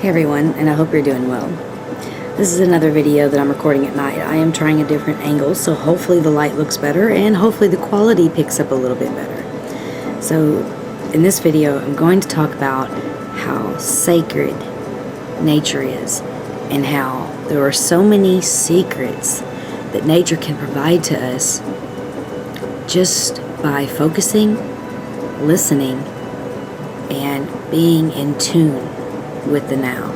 Hey everyone, and I hope you're doing well. This is another video that I'm recording at night. I am trying a different angle, so hopefully the light looks better and hopefully the quality picks up a little bit better. So in this video, I'm going to talk about how sacred nature is and how there are so many secrets that nature can provide to us just by focusing, listening, and being in tune with the now.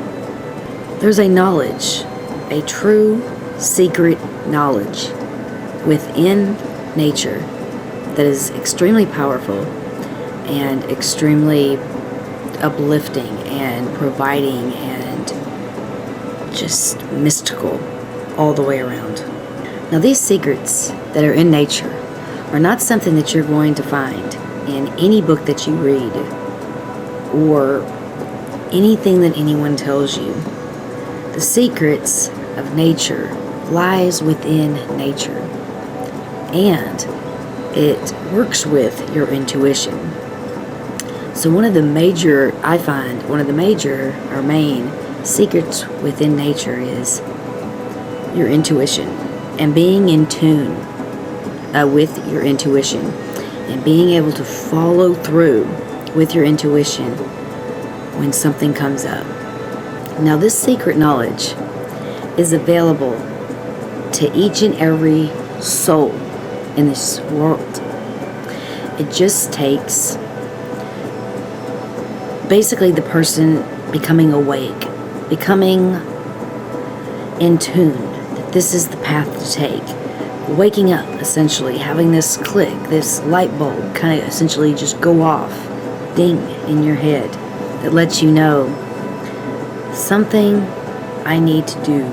There's a knowledge, a true secret knowledge within nature that is extremely powerful and extremely uplifting and providing and just mystical all the way around. Now, these secrets that are in nature are not something that you're going to find in any book that you read or anything that anyone tells you. The secrets of nature lies within nature, and it works with your intuition. So one of the major or main secrets within nature is your intuition and being in tune with your intuition and being able to follow through with your intuition when something comes up. Now, this secret knowledge is available to each and every soul in this world. It just takes basically the person becoming awake, becoming in tune that this is the path to take, waking up, essentially having this click, this light bulb kind of essentially just go off, ding, in your head that lets you know something I need to do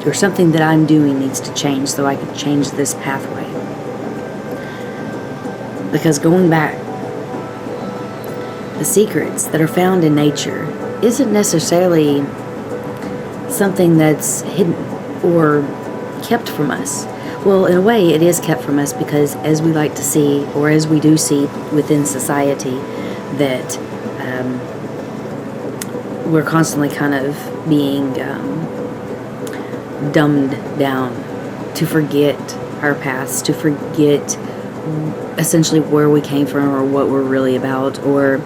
or something that I'm doing needs to change so I can change this pathway. Because going back, the secrets that are found in nature isn't necessarily something that's hidden or kept from us. Well, in a way, it is kept from us because as we like to see, or as we do see within society, that we're constantly kind of being dumbed down to forget our past, to forget essentially where we came from or what we're really about or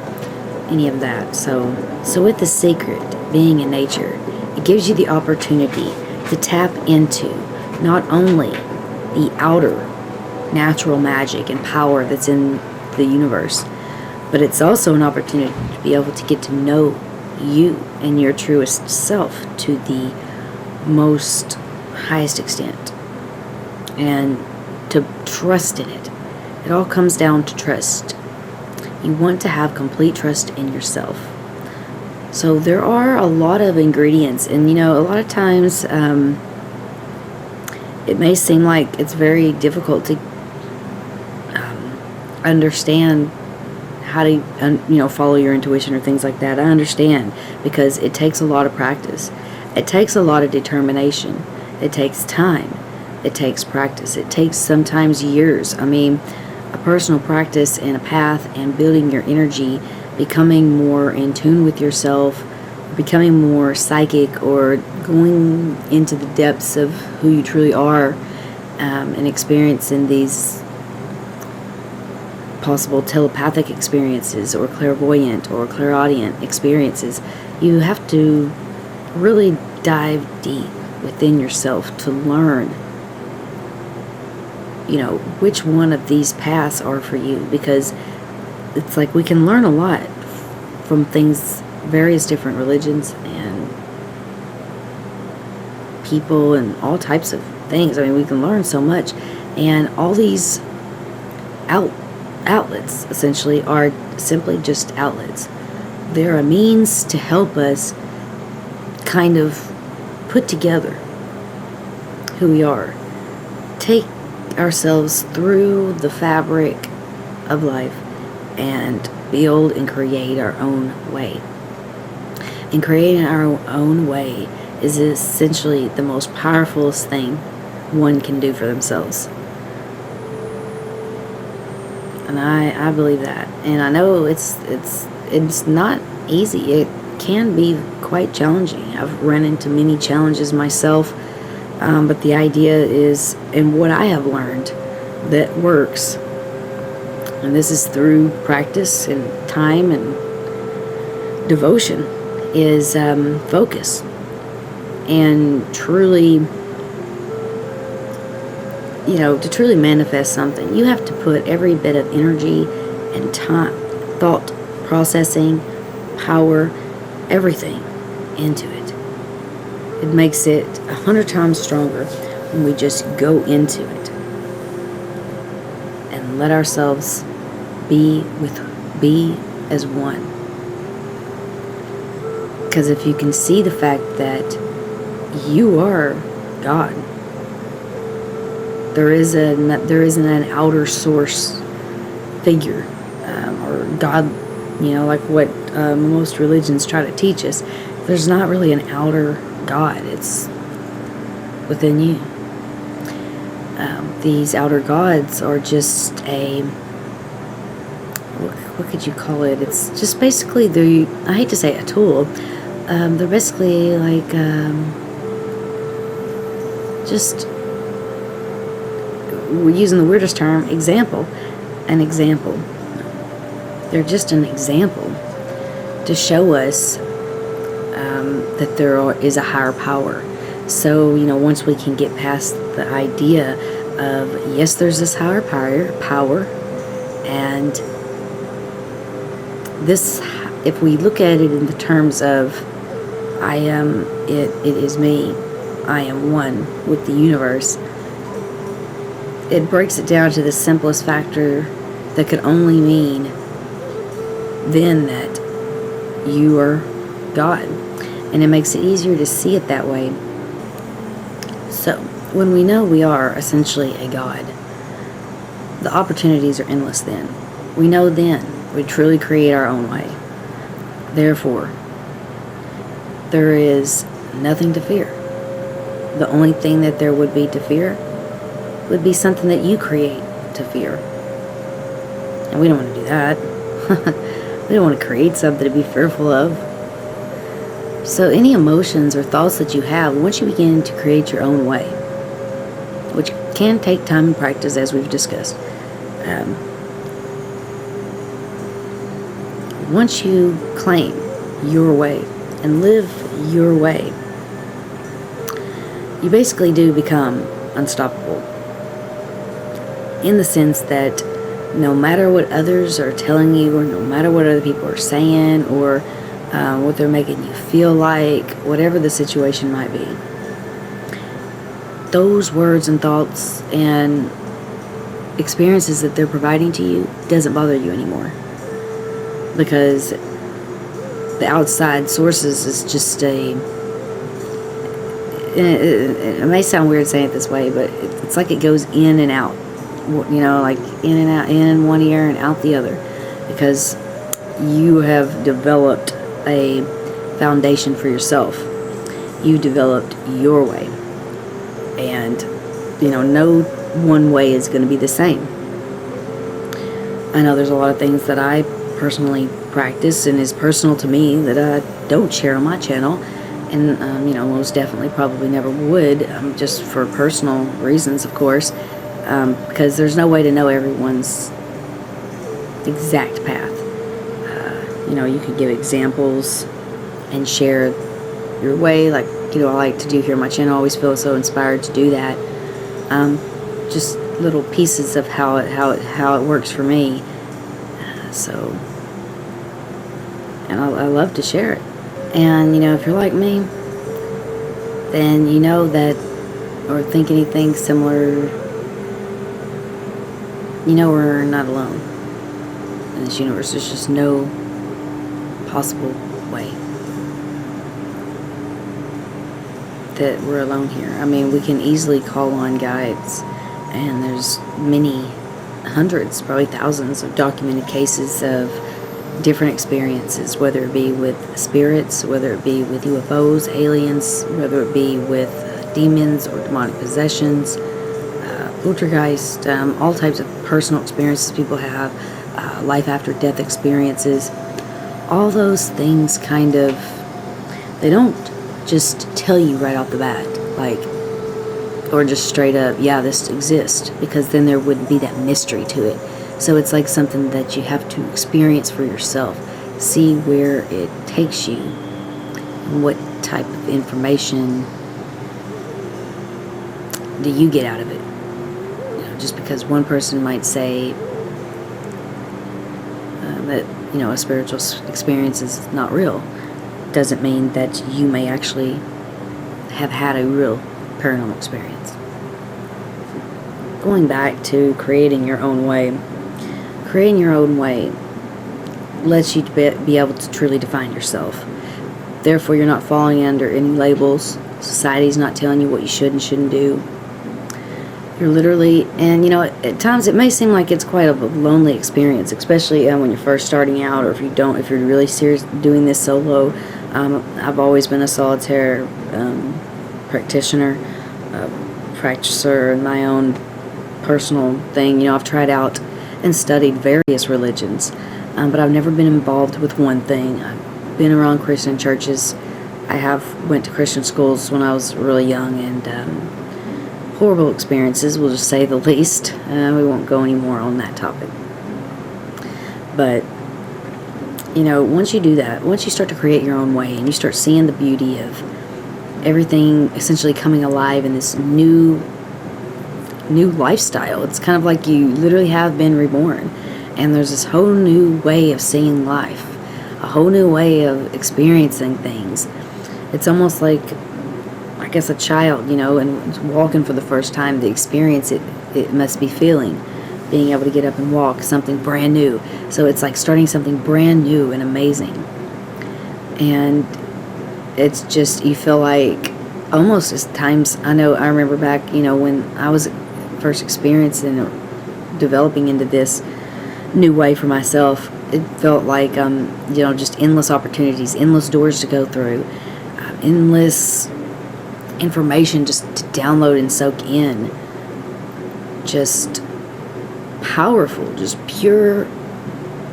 any of that. So with the secret being in nature, it gives you the opportunity to tap into not only the outer natural magic and power that's in the universe, but it's also an opportunity to be able to get to know you and your truest self to the most highest extent and to trust in it. It all comes down to trust. You want to have complete trust in yourself. So there are a lot of ingredients, and a lot of times it may seem like it's very difficult to understand how to follow your intuition or things like that. I understand, because it takes a lot of practice. It takes a lot of determination. It takes time. It takes practice. It takes sometimes years. I mean, a personal practice and a path and building your energy, becoming more in tune with yourself, becoming more psychic, or going into the depths of who you truly are, and experiencing these possible telepathic experiences or clairvoyant or clairaudient experiences. You have to really dive deep within yourself to learn which one of these paths are for you, because it's like we can learn a lot from things, various different religions and people and all types of things. I mean, we can learn so much, and all these outlets essentially are simply just outlets. They're a means to help us kind of put together who we are, take ourselves through the fabric of life, and build and create our own way. And creating our own way is essentially the most powerful thing one can do for themselves. And I believe that. And I know it's not easy. It can be quite challenging. I've run into many challenges myself, but the idea is, and what I have learned that works, and this is through practice and time and devotion, is focus. And truly, to truly manifest something, you have to put every bit of energy and time, thought processing, power, everything into it. It makes it 100 times stronger when we just go into it and let ourselves be as one. Because if you can see the fact that you are God, there isn't an outer source figure, or God, like what most religions try to teach us. There's not really an outer God. It's within you. These outer gods are just what could you call it? It's just basically I hate to say a tool. They're basically like just, we're using the weirdest term, an example. They're just an example to show us that there is a higher power. So, once we can get past the idea of, yes, there's this higher power, and this, if we look at it in the terms of, I am it is me, I am one with the universe, it breaks it down to the simplest factor that could only mean then that you are God. And it makes it easier to see it that way. So, when we know we are essentially a God, the opportunities are endless then. We know then we truly create our own way. Therefore, there is nothing to fear. The only thing that there would be to fear would be something that you create to fear. And we don't want to do that. We don't want to create something to be fearful of. So any emotions or thoughts that you have, once you begin to create your own way, which can take time and practice, as we've discussed, once you claim your way and live your way, you basically do become unstoppable. In the sense that no matter what others are telling you, or no matter what other people are saying, or what they're making you feel like, whatever the situation might be, those words and thoughts and experiences that they're providing to you doesn't bother you anymore. Because the outside sources is just it may sound weird saying it this way, but it's like it goes in and out, like in and out, in one ear and out the other, because you have developed a foundation for yourself. You developed your way, and no one way is going to be the same. I know there's a lot of things that I personally practice and is personal to me that I don't share on my channel, and most definitely probably never would, just for personal reasons, of course, because there's no way to know everyone's exact path. You could give examples and share your way, like I like to do here on my channel. I always feel so inspired to do that. Just little pieces of how it works for me. And I love to share it. And if you're like me, then you know that, or think anything similar, we're not alone in this universe. There's just no possible way that we're alone here. I mean, we can easily call on guides, and there's many hundreds, probably thousands of documented cases of different experiences, whether it be with spirits, whether it be with UFOs, aliens, whether it be with demons or demonic possessions, poltergeist, all types of personal experiences people have, life after death experiences. all those things kind of, they don't just tell you right off the bat, like, or just straight up, yeah, this exists, because then there wouldn't be that mystery to it. So it's like something that you have to experience for yourself, see where it takes you, and what type of information do you get out of it. Just because one person might say that, a spiritual experience is not real, doesn't mean that you may actually have had a real paranormal experience. Going back to creating your own way lets you be able to truly define yourself. Therefore, you're not falling under any labels. Society's not telling you what you should and shouldn't do. You're literally, and at times it may seem like it's quite a lonely experience, especially when you're first starting out, or if you're really serious doing this solo. I've always been a solitaire practitioner, practicer in my own personal thing. I've tried out and studied various religions, but I've never been involved with one thing. I've been around Christian churches. went to Christian schools when I was really young, and horrible experiences, we'll just say the least. We won't go any more on that topic. But, once you do that, once you start to create your own way and you start seeing the beauty of everything essentially coming alive in this new lifestyle, it's kind of like you literally have been reborn. And there's this whole new way of seeing life, a whole new way of experiencing things. It's almost like, I guess, a child, and walking for the first time, the experience it must be feeling, being able to get up and walk, something brand new. So it's like starting something brand new and amazing. And it's just, you feel like almost as times, I remember back, when I was first experiencing or developing into this new way for myself, it felt like, just endless opportunities, endless doors to go through, endless information just to download and soak in. Just powerful, just pure,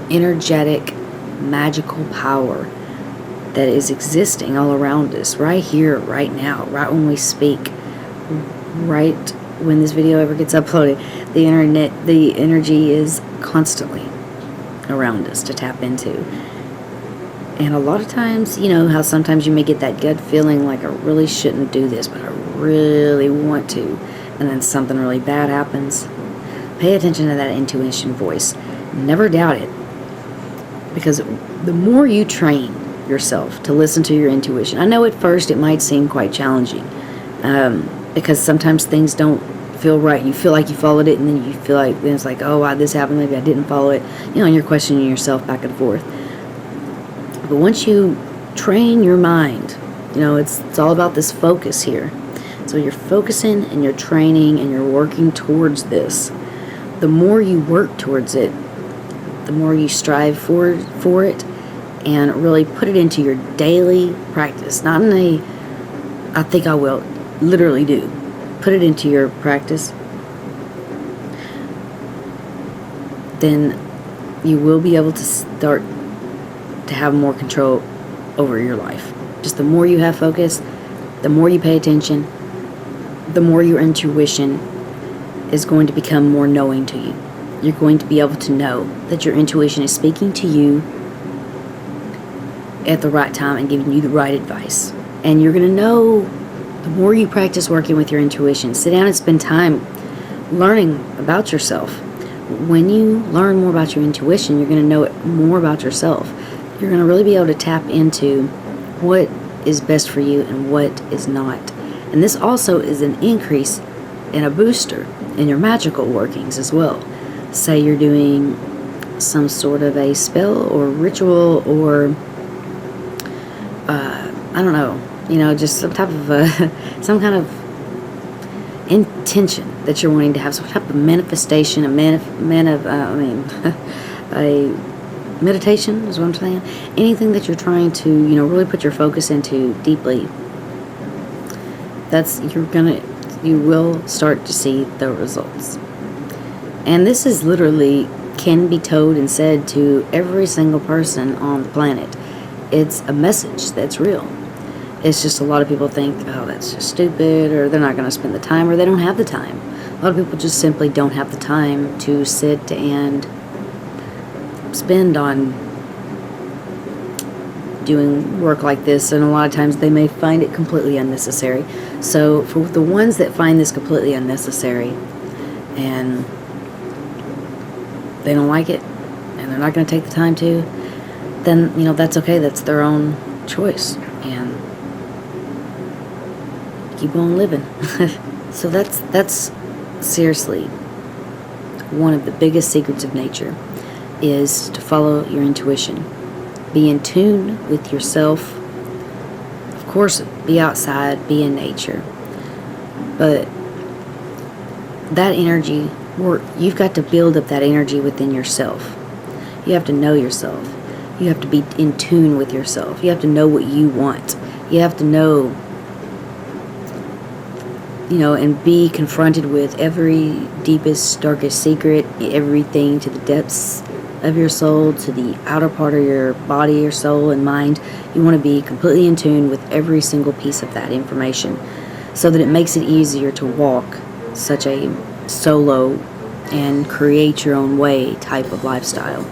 energetic, magical power that is existing all around us, right here, right now, right when we speak, right when this video ever gets uploaded. The internet, the energy is constantly around us to tap into. And a lot of times, how sometimes you may get that gut feeling like I really shouldn't do this, but I really want to, and then something really bad happens. Pay attention to that intuition voice. Never doubt it. Because the more you train yourself to listen to your intuition, I know at first it might seem quite challenging, because sometimes things don't feel right. You feel like you followed it, and then you feel like, then it's like, oh, why this happened, maybe I didn't follow it, and you're questioning yourself back and forth. But once you train your mind, it's all about this focus here. So you're focusing and you're training and you're working towards this. The more you work towards it, the more you strive for it, and really put it into your daily practice. Not in a, I think I will, literally do. Put it into your practice. Then you will be able to start to have more control over your life. Just the more you have focus, the more you pay attention, the more your intuition is going to become more knowing to you. You're going to be able to know that your intuition is speaking to you at the right time and giving you the right advice. And you're going to know, the more you practice working with your intuition, sit down and spend time learning about yourself. When you learn more about your intuition, you're going to know more about yourself. You're going to really be able to tap into what is best for you and what is not. And this also is an increase and a booster in your magical workings as well. Say you're doing some sort of a spell or ritual, or I don't know, just some type of some kind of intention that you're wanting to have, some type of manifestation, a meditation is what I'm saying. Anything that you're trying to, really put your focus into deeply, you will start to see the results. And this is literally can be told and said to every single person on the planet. It's a message that's real. It's just a lot of people think, oh, that's just stupid, or they're not going to spend the time, or they don't have the time. A lot of people just simply don't have the time to sit and spend on doing work like this, and a lot of times they may find it completely unnecessary. So for the ones that find this completely unnecessary and they don't like it and they're not going to take the time to, then that's okay. That's their own choice, and keep on living. So that's seriously one of the biggest secrets of nature, is to follow your intuition. Be in tune with yourself. Of course, be outside, be in nature. But that energy, you've got to build up that energy within yourself. You have to know yourself. You have to be in tune with yourself. You have to know what you want. You have to know, and be confronted with every deepest, darkest secret, everything to the depths of your soul, to the outer part of your body, your soul and mind. You want to be completely in tune with every single piece of that information, so that it makes it easier to walk such a solo and create your own way type of lifestyle.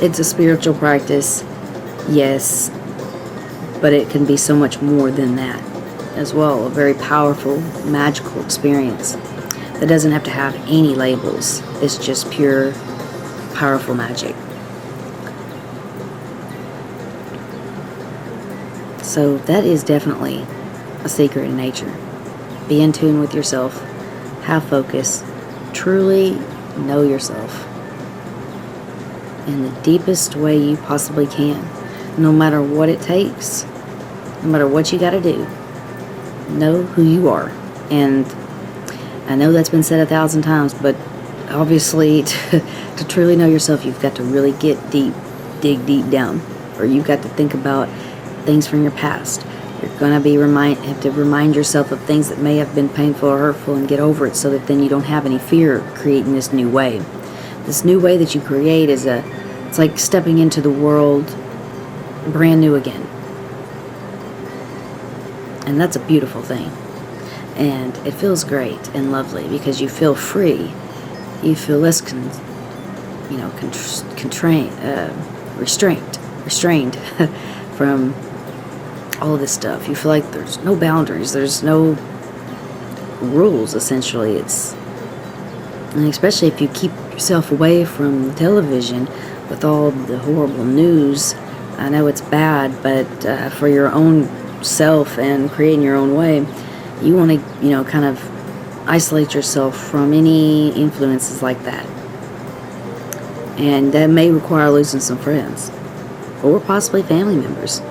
It's a spiritual practice, yes, but it can be so much more than that as well. A very powerful, magical experience that doesn't have to have any labels. It's just pure, powerful magic. So that is definitely a secret in nature. Be in tune with yourself. Have focus. Truly know yourself in the deepest way you possibly can. No matter what it takes. No matter what you got to do. Know who you are. And I know that's been said 1,000 times, but obviously to truly know yourself, you've got to really get deep, dig deep down, or you've got to think about things from your past. You're going to have to remind yourself of things that may have been painful or hurtful, and get over it, so that then you don't have any fear of creating this new way. This new way that you create it's like stepping into the world brand new again. And that's a beautiful thing. And it feels great and lovely, because you feel free. You feel less restrained from all of this stuff. You feel like there's no boundaries, there's no rules, essentially. And especially if you keep yourself away from television with all the horrible news. I know it's bad, but for your own self and creating your own way, you want to, kind of isolate yourself from any influences like that. And that may require losing some friends, or possibly family members.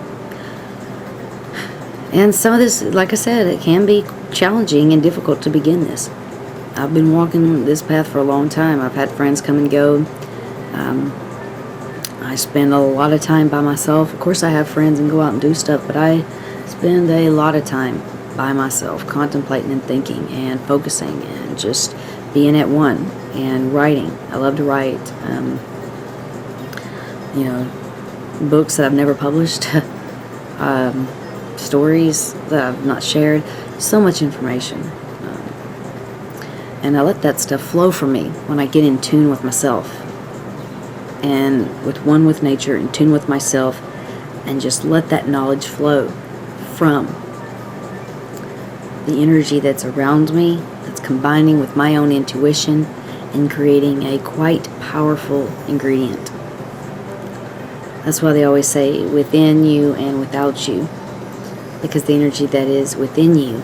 And some of this, like I said, it can be challenging and difficult to begin this. I've been walking this path for a long time. I've had friends come and go. I spend a lot of time by myself. Of course, I have friends and go out and do stuff, but I spend a lot of time by myself, contemplating and thinking and focusing and just being at one and writing. I love to write. Books that I've never published, stories that I've not shared, so much information. And I let that stuff flow from me when I get in tune with myself and with nature, in tune with myself, and just let that knowledge flow from the energy that's around me, that's combining with my own intuition and creating a quite powerful ingredient. That's why they always say within you and without you, because the energy that is within you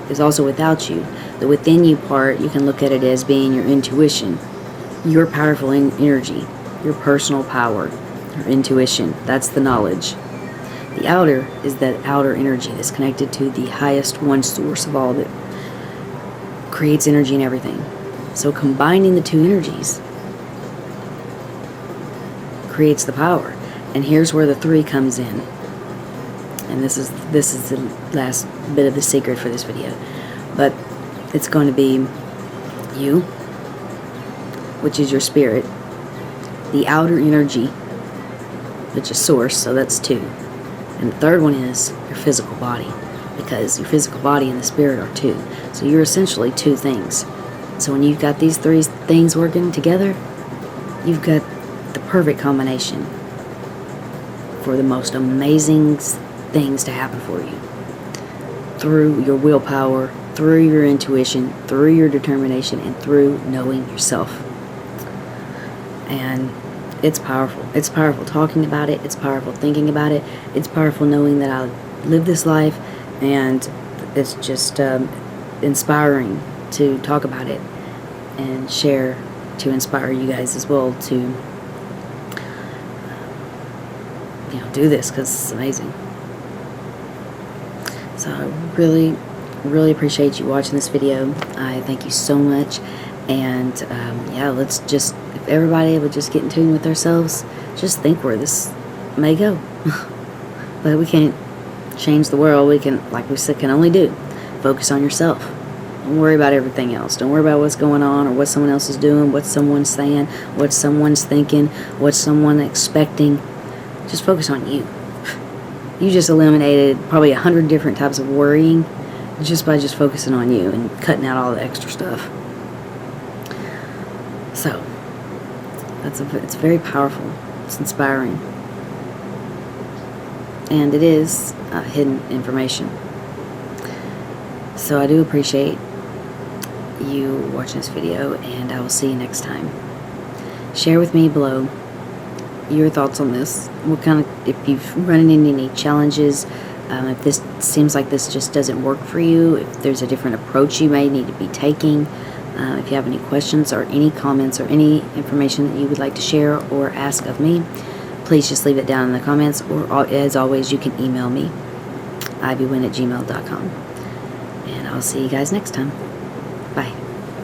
is also without you. The within you part, you can look at it as being your intuition, your powerful energy, your personal power, your intuition. That's the knowledge. The outer is that outer energy that's connected to the highest one source of all that creates energy and everything. So combining the two energies creates the power. And here's where the 3 comes in. And this is the last bit of the secret for this video. But it's going to be you, which is your spirit, the outer energy, which is source, so that's 2. And the third one is your physical body, because your physical body and the spirit are 2. So you're essentially 2 things. So when you've got these 3 things working together, you've got the perfect combination for the most amazing things to happen for you. Through your willpower, through your intuition, through your determination, and through knowing yourself. And it's powerful. It's powerful talking about it. It's powerful thinking about it. It's powerful knowing that I live this life, and it's just inspiring to talk about it and share, to inspire you guys as well to do this, because it's amazing. So I really appreciate you watching this video. I thank you so much. And yeah, let's just, if everybody would just get in tune with themselves, just think where this may go. But we can't change the world. We can, like we said, can only do focus on yourself. Don't worry about everything else. Don't worry about what's going on or what someone else is doing, what someone's saying, what someone's thinking, what someone expecting. Just focus on you. You just eliminated probably 100 different types of worrying just by just focusing on you and cutting out all the extra stuff. So it's very powerful. It's inspiring, and it is hidden information. So I do appreciate you watching this video, and I will see you next time. Share with me below your thoughts on this. What kind of, if you've run into any challenges, if this seems like this just doesn't work for you, if there's a different approach you may need to be taking, if you have any questions or any comments or any information that you would like to share or ask of me, please just leave it down in the comments, or as always, you can email me, ivywin@gmail.com. And I'll see you guys next time. Bye.